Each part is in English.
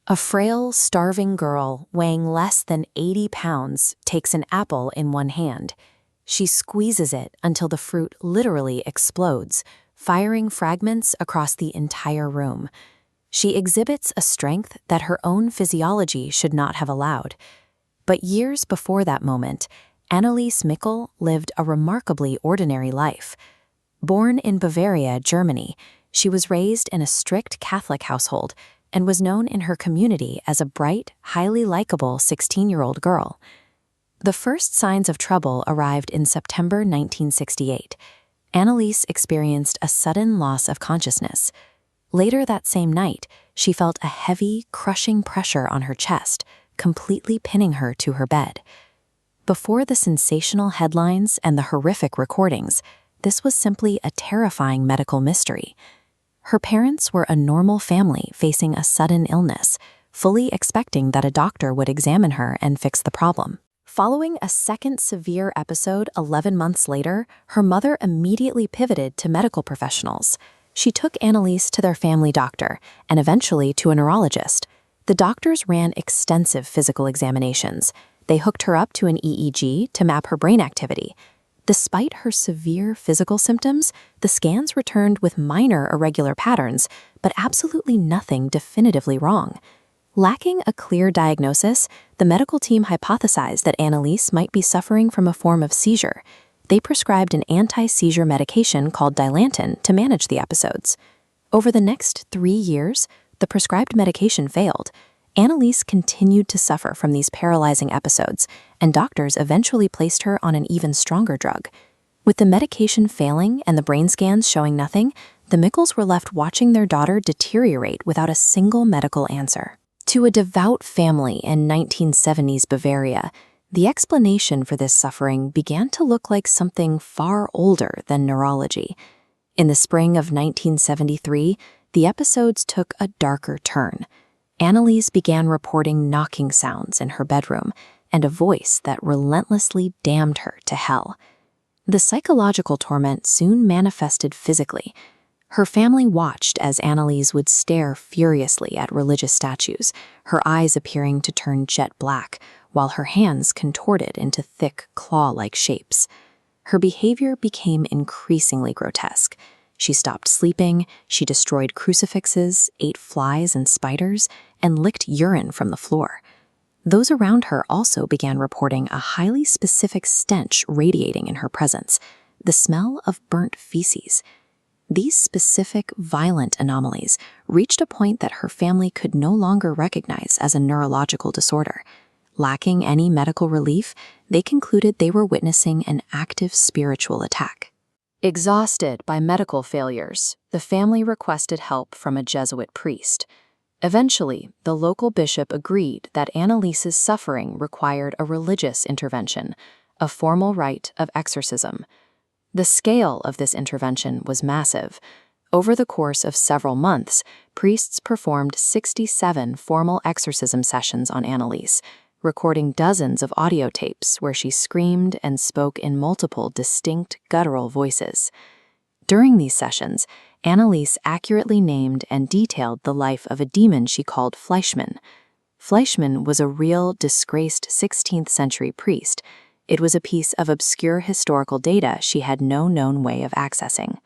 A frail, starving girl weighing less than 80 pounds takes an apple in one hand. She squeezes it until the fruit literally explodes, firing fragments across the entire room. She exhibits a strength that her own physiology should not have allowed. But years before that moment, Anneliese Michel lived a remarkably ordinary life. Born in Bavaria, Germany, she was raised in a strict Catholic household and was known in her community as a bright, highly likable 16-year-old girl. The first signs of trouble arrived in September 1968. Anneliese experienced a sudden loss of consciousness. Later that same night, she felt a heavy, crushing pressure on her chest, completely pinning her to her bed. Before the sensational headlines and the horrific recordings, this was simply a terrifying medical mystery. Her parents were a normal family facing a sudden illness, fully expecting that a doctor would examine her and fix the problem. Following a second severe episode 11 months later, her mother immediately pivoted to medical professionals. She took Anneliese to their family doctor and eventually to a neurologist. The doctors ran extensive physical examinations. They hooked her up to an EEG to map her brain activity. Despite her severe physical symptoms, the scans returned with minor irregular patterns, but absolutely nothing definitively wrong. Lacking a clear diagnosis, the medical team hypothesized that Anneliese might be suffering from a form of seizure. They prescribed an anti-seizure medication called Dilantin to manage the episodes. Over the next 3 years, the prescribed medication failed. Anneliese continued to suffer from these paralyzing episodes, and doctors eventually placed her on an even stronger drug. With the medication failing and the brain scans showing nothing, the Michels were left watching their daughter deteriorate without a single medical answer. To a devout family in 1970s Bavaria, the explanation for this suffering began to look like something far older than neurology. In the spring of 1973, the episodes took a darker turn. Anneliese began reporting knocking sounds in her bedroom and a voice that relentlessly damned her to hell. The psychological torment soon manifested physically. Her family watched as Anneliese would stare furiously at religious statues, her eyes appearing to turn jet black, while her hands contorted into thick, claw-like shapes. Her behavior became increasingly grotesque. She stopped sleeping, she destroyed crucifixes, ate flies and spiders, and licked urine from the floor. Those around her also began reporting a highly specific stench radiating in her presence, the smell of burnt feces. These specific, violent anomalies reached a point that her family could no longer recognize as a neurological disorder. Lacking any medical relief, they concluded they were witnessing an active spiritual attack. Exhausted by medical failures, the family requested help from a Jesuit priest. Eventually, the local bishop agreed that Anneliese's suffering required a religious intervention, a formal rite of exorcism. The scale of this intervention was massive. Over the course of several months, priests performed 67 formal exorcism sessions on Anneliese, recording dozens of audio tapes where she screamed and spoke in multiple distinct guttural voices. During these sessions, Anneliese accurately named and detailed the life of a demon she called Fleischmann. Fleischmann was a real, disgraced 16th century priest. It was a piece of obscure historical data she had no known way of accessing.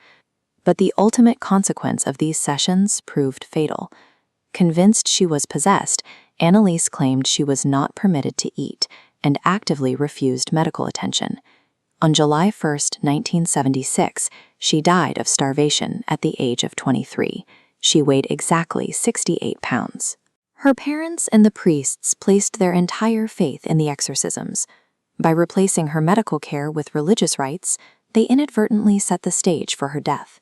But the ultimate consequence of these sessions proved fatal. Convinced she was possessed, Anneliese claimed she was not permitted to eat and actively refused medical attention. On July 1, 1976, she died of starvation at the age of 23. She weighed exactly 68 pounds. Her parents and the priests placed their entire faith in the exorcisms. By replacing her medical care with religious rites, they inadvertently set the stage for her death.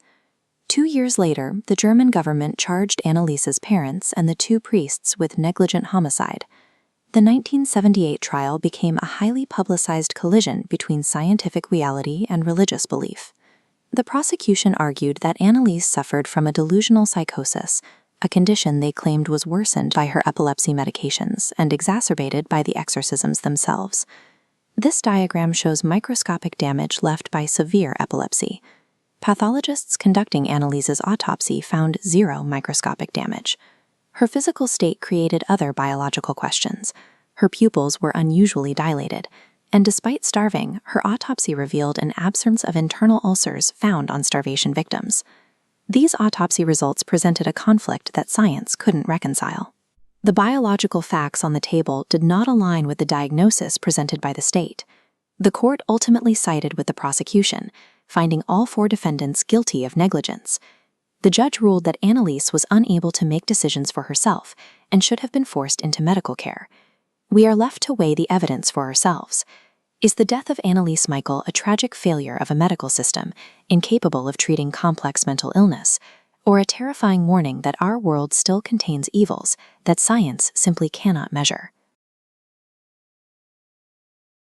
2 years later, the German government charged Anneliese's parents and the 2 priests with negligent homicide. The 1978 trial became a highly publicized collision between scientific reality and religious belief. The prosecution argued that Anneliese suffered from a delusional psychosis, a condition they claimed was worsened by her epilepsy medications and exacerbated by the exorcisms themselves. This diagram shows microscopic damage left by severe epilepsy. Pathologists conducting Anneliese's autopsy found 0 microscopic damage. Her physical state created other biological questions. Her pupils were unusually dilated, and despite starving, her autopsy revealed an absence of internal ulcers found on starvation victims. These autopsy results presented a conflict that science couldn't reconcile. The biological facts on the table did not align with the diagnosis presented by the state. The court ultimately sided with the prosecution, finding all 4 defendants guilty of negligence. The judge ruled that Anneliese was unable to make decisions for herself and should have been forced into medical care. We are left to weigh the evidence for ourselves. Is the death of Anneliese Michel a tragic failure of a medical system incapable of treating complex mental illness, or a terrifying warning that our world still contains evils that science simply cannot measure?